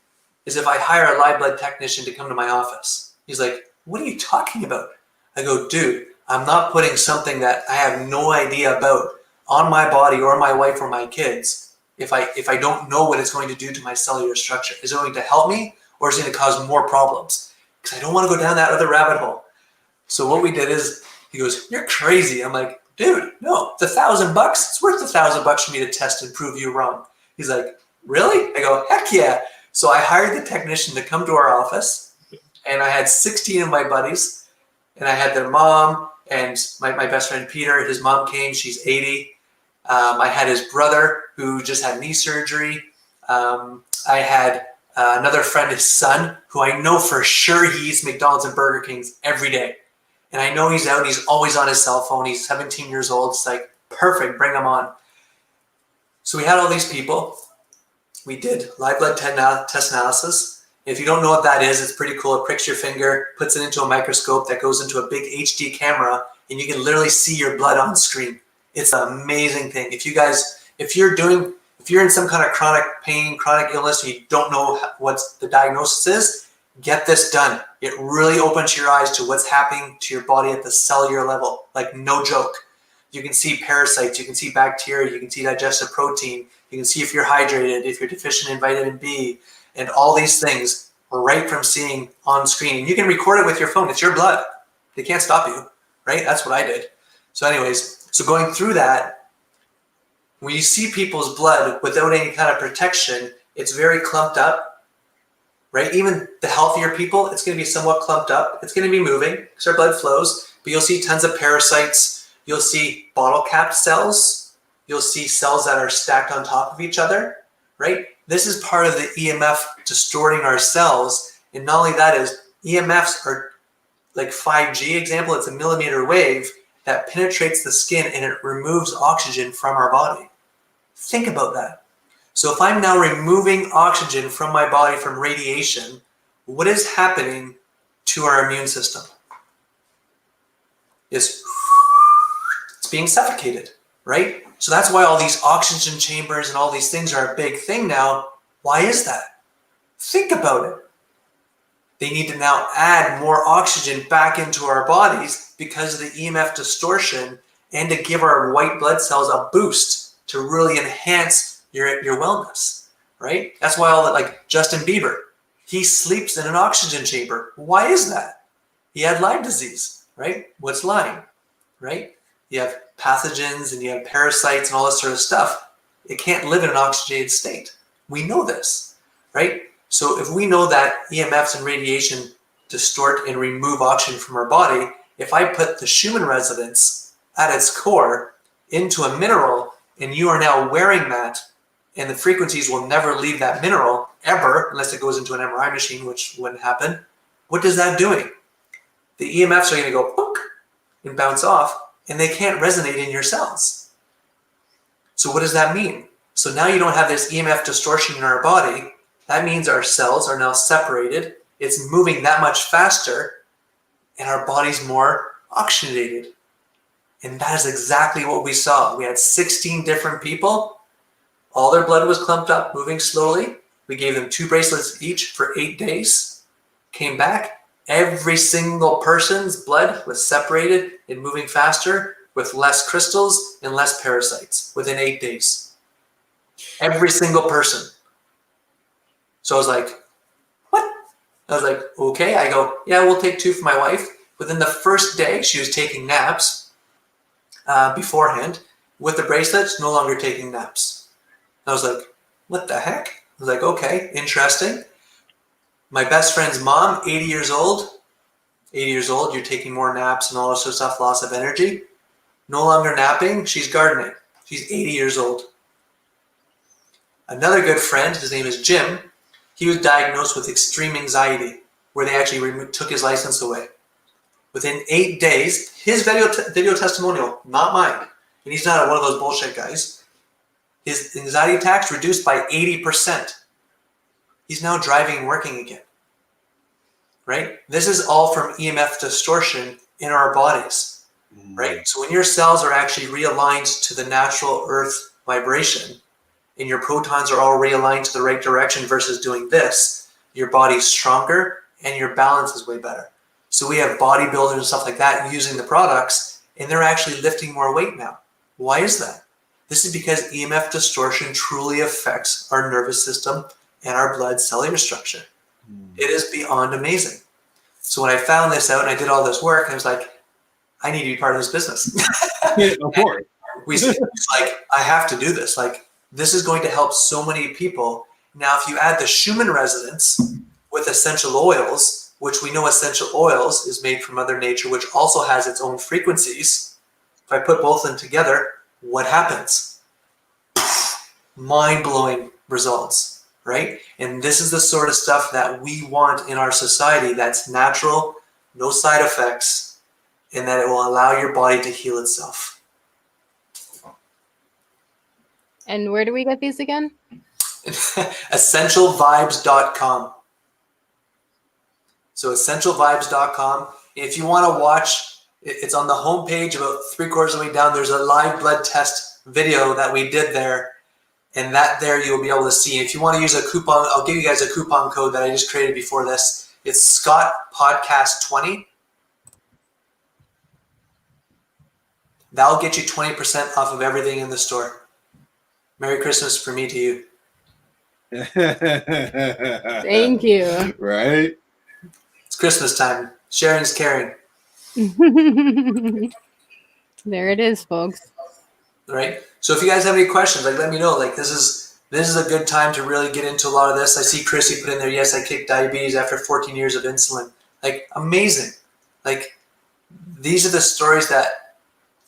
is if I hire a live blood technician to come to my office. He's like, what are you talking about? I go, dude, I'm not putting something that I have no idea about on my body or my wife or my kids if I don't know what it's going to do to my cellular structure. Is it going to help me or is it going to cause more problems? Because I don't want to go down that other rabbit hole. So what we did is, he goes, you're crazy. I'm like, dude, no, it's $1,000. It's worth $1,000 for me to test and prove you wrong. He's like, really? I go, heck yeah. So I hired the technician to come to our office, and I had 16 of my buddies, and I had their mom and my best friend Peter. His mom came, she's 80. I had his brother who just had knee surgery. I had another friend, his son, who I know for sure he eats McDonald's and Burger Kings every day. And I know he's out and he's always on his cell phone. He's 17 years old. It's like, perfect, bring him on. So we had all these people. We did live blood test analysis. If you don't know what that is, it's pretty cool. It pricks your finger, puts it into a microscope that goes into a big HD camera, and you can literally see your blood on screen. It's an amazing thing. If you're in some kind of chronic pain, chronic illness, and you don't know what the diagnosis is, get this done. It really opens your eyes to what's happening to your body at the cellular level. Like, no joke. You can see parasites, you can see bacteria, you can see digestive protein, you can see if you're hydrated, if you're deficient in vitamin B, and all these things right from seeing on screen. And you can record it with your phone. It's your blood. They can't stop you, right? That's what I did. So anyways, so going through that, when you see people's blood without any kind of protection, it's very clumped up, right? Even the healthier people, it's going to be somewhat clumped up. It's going to be moving because our blood flows, but you'll see tons of parasites. You'll see bottle cap cells. You'll see cells that are stacked on top of each other, right? This is part of the EMF distorting our cells. And not only that is, EMFs are like 5G example. It's a millimeter wave that penetrates the skin and it removes oxygen from our body. Think about that. So if I'm now removing oxygen from my body from radiation, what is happening to our immune system? It's being suffocated, right? So that's why all these oxygen chambers and all these things are a big thing now. Why is that? Think about it. They need to now add more oxygen back into our bodies because of the EMF distortion and to give our white blood cells a boost to really enhance your wellness, right? That's why all that, like Justin Bieber, he sleeps in an oxygen chamber. Why is that? He had Lyme disease, right? What's Lyme, right? You have pathogens and you have parasites and all this sort of stuff. It can't live in an oxygenated state. We know this, right? So if we know that EMFs and radiation distort and remove oxygen from our body, if I put the Schumann resonance at its core, into a mineral, and you are now wearing that, and the frequencies will never leave that mineral ever, unless it goes into an MRI machine, which wouldn't happen. What is that doing? The EMFs are going to go pook and bounce off, and they can't resonate in your cells. So what does that mean? So now you don't have this EMF distortion in our body. That means our cells are now separated. It's moving that much faster, and our body's more oxygenated. And that is exactly what we saw. We had 16 different people. All their blood was clumped up, moving slowly. We gave them 2 bracelets each for 8 days. Came back. Every single person's blood was separated and moving faster with less crystals and less parasites within 8 days. Every single person. So I was like, what? I was like, okay. I go, yeah, we'll take 2 for my wife. Within the first day, she was taking naps beforehand. With the bracelets, no longer taking naps. I was like, what the heck? I was like, okay, interesting. My best friend's mom, 80 years old. 80 years old, you're taking more naps and all this sort of stuff, loss of energy. No longer napping, she's gardening. She's 80 years old. Another good friend, his name is Jim, he was diagnosed with extreme anxiety, where they actually took his license away. Within 8 days, his video testimonial, not mine, and he's not one of those bullshit guys, his anxiety attacks reduced by 80%. He's now driving and working again. Right? This is all from EMF distortion in our bodies. Right? So when your cells are actually realigned to the natural earth vibration, and your protons are all realigned to the right direction versus doing this, your body's stronger and your balance is way better. So we have bodybuilders and stuff like that using the products, and they're actually lifting more weight now. Why is that? This is because EMF distortion truly affects our nervous system and our blood cellular structure. It is beyond amazing. So when I found this out and I did all this work, I was like, I need to be part of this business. Yeah, of course. It's like, I have to do this. Like, this is going to help so many people. Now, if you add the Schumann resonance with essential oils, which we know essential oils is made from Mother Nature, which also has its own frequencies. If I put both of them together, what happens? Mind-blowing results, right? And this is the sort of stuff that we want in our society that's natural, no side effects, and that it will allow your body to heal itself. And where do we get these again? Essentialvibes.com. So essentialvibes.com. If you want to watch, it's on the homepage about 3/4 of the way down. There's a live blood test video that we did there. And that there you'll be able to see. If you want to use a coupon, I'll give you guys a coupon code that I just created before this. It's Scott Podcast 20. That'll get you 20% off of everything in the store. Merry Christmas from me to you. Thank you. Right? It's Christmas time. Sharing's caring. There it is, folks. Right? So if you guys have any questions, like let me know. Like this is a good time to really get into a lot of this. I see Chrissy put in there, yes, I kicked diabetes after 14 years of insulin. Like amazing. Like these are the stories that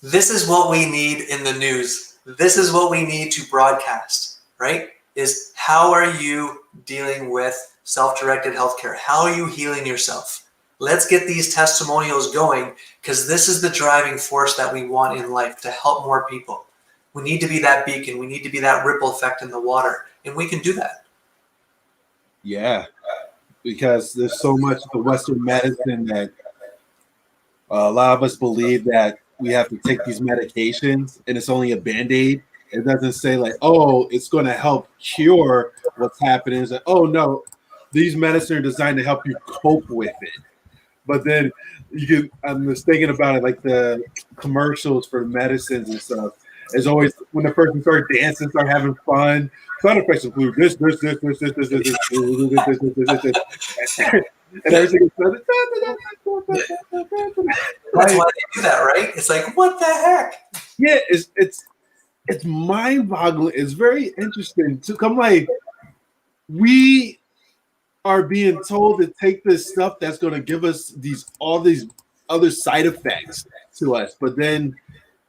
this is what we need in the news. This is what we need to broadcast, right? Is how are you dealing with self-directed healthcare? How are you healing yourself? Let's get these testimonials going because this is the driving force that we want in life to help more people. We need to be that beacon. We need to be that ripple effect in the water, and we can do that. Yeah, because there's so much of the Western medicine that a lot of us believe that we have to take these medications and it's only a Band-Aid. It doesn't say like, oh, it's going to help cure what's happening. It's like, oh, no, these medicines are designed to help you cope with it. But then I'm just thinking about it, like the commercials for medicines and stuff. It's always when the person starts dancing, start having fun. Side effects include this. And everything is That's why they do that, right? It's like, what the heck? Yeah, it's mind-boggling. It's very interesting to come like we are being told to take this stuff that's going to give us all these other side effects to us, but then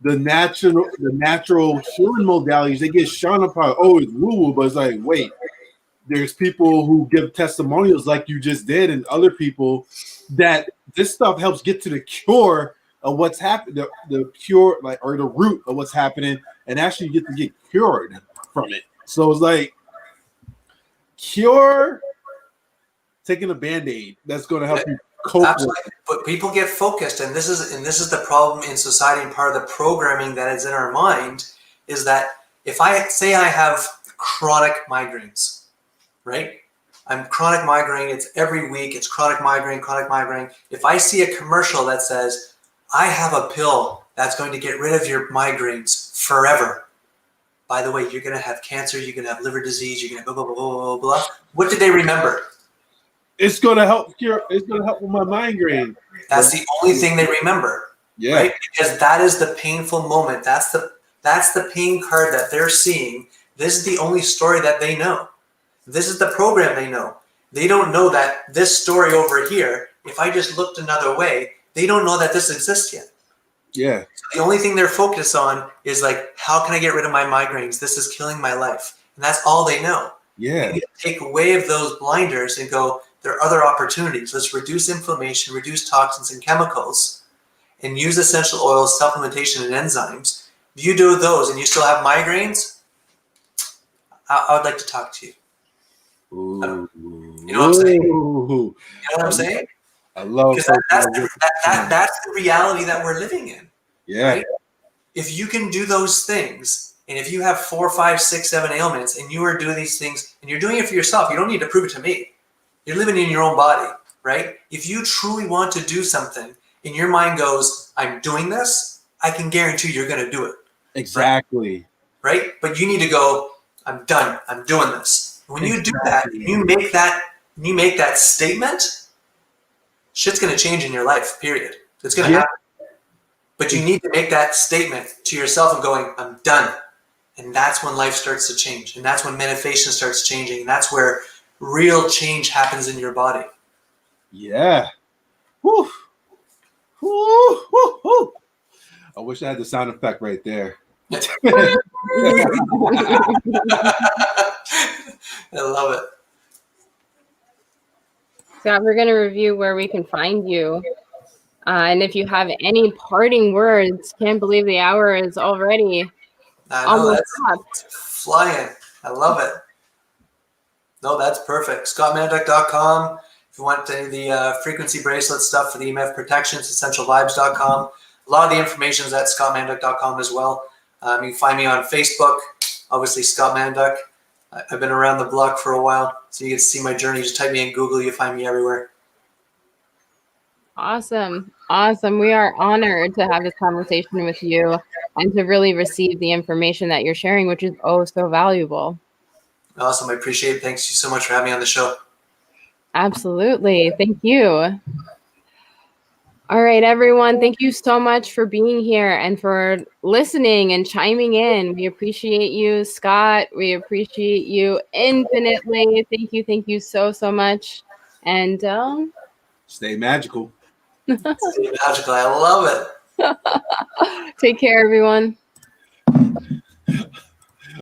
the natural healing modalities, they get shone upon. Oh, it's woo-woo, but it's like, wait, there's people who give testimonials like you just did, and other people that this stuff helps get to the cure of what's happened, the cure, like, or the root of what's happening, and actually get to get cured from it. So it's like cure, taking a band-aid that's going to help you cope. Absolutely. But people get focused, and this is the problem in society, and part of the programming that is in our mind is that if I say I have chronic migraines, right? I'm chronic migraine, it's every week, it's chronic migraine. If I see a commercial that says, I have a pill that's going to get rid of your migraines forever. By the way, you're going to have cancer, you're going to have liver disease, you're going to blah, blah, blah, blah, blah. What did they remember? It's going to help cure. It's going to help with my migraine. That's the only thing they remember. Yeah. Right? Because that is the painful moment. That's the pain card that they're seeing. This is the only story that they know. This is the program they know. They don't know that this story over here, if I just looked another way, they don't know that this exists yet. Yeah. So the only thing they're focused on is like, how can I get rid of my migraines? This is killing my life. And that's all they know. Yeah. You need to take away of those blinders and go, there are other opportunities. Let's reduce inflammation, reduce toxins and chemicals, and use essential oils, supplementation, and enzymes. If you do those and you still have migraines, I would like to talk to you. Ooh. You know what I'm saying? Ooh. You know what I'm saying? I love that's the reality that we're living in. Yeah. Right? If you can do those things, and if you have 4, 5, 6, 7 ailments, and you are doing these things, and you're doing it for yourself, you don't need to prove it to me. You're living in your own body, right? If you truly want to do something, and your mind goes, I'm doing this, I can guarantee you're going to do it. Exactly. Right? But you need to go, I'm done. I'm doing this. When you do that, you make that statement, shit's going to change in your life, period. It's going to happen. But you need to make that statement to yourself and going, I'm done. And that's when life starts to change. And that's when manifestation starts changing. And that's where real change happens in your body. Yeah. Whew. Whew. Whew. Whew. I wish I had the sound effect right there. I love it. Scott, we're going to review where we can find you. And if you have any parting words, can't believe the hour is already almost up. Flying. I love it. No, that's perfect. ScottManduck.com. If you want any of the frequency bracelet stuff for the EMF protections, essentialvibes.com. A lot of the information is at ScottManduck.com as well. You can find me on Facebook, obviously Scott Manduck. I've been around the block for a while, so you can see my journey. Just type me in Google, you'll find me everywhere. Awesome. Awesome. We are honored to have this conversation with you and to really receive the information that you're sharing, which is oh so valuable. Awesome. I appreciate it. Thanks you so much for having me on the show. Absolutely. Thank you. All right, everyone. Thank you so much for being here and for listening and chiming in. We appreciate you, Scott. We appreciate you infinitely. Thank you. Thank you so, so much. And stay magical. Stay magical. I love it. Take care, everyone.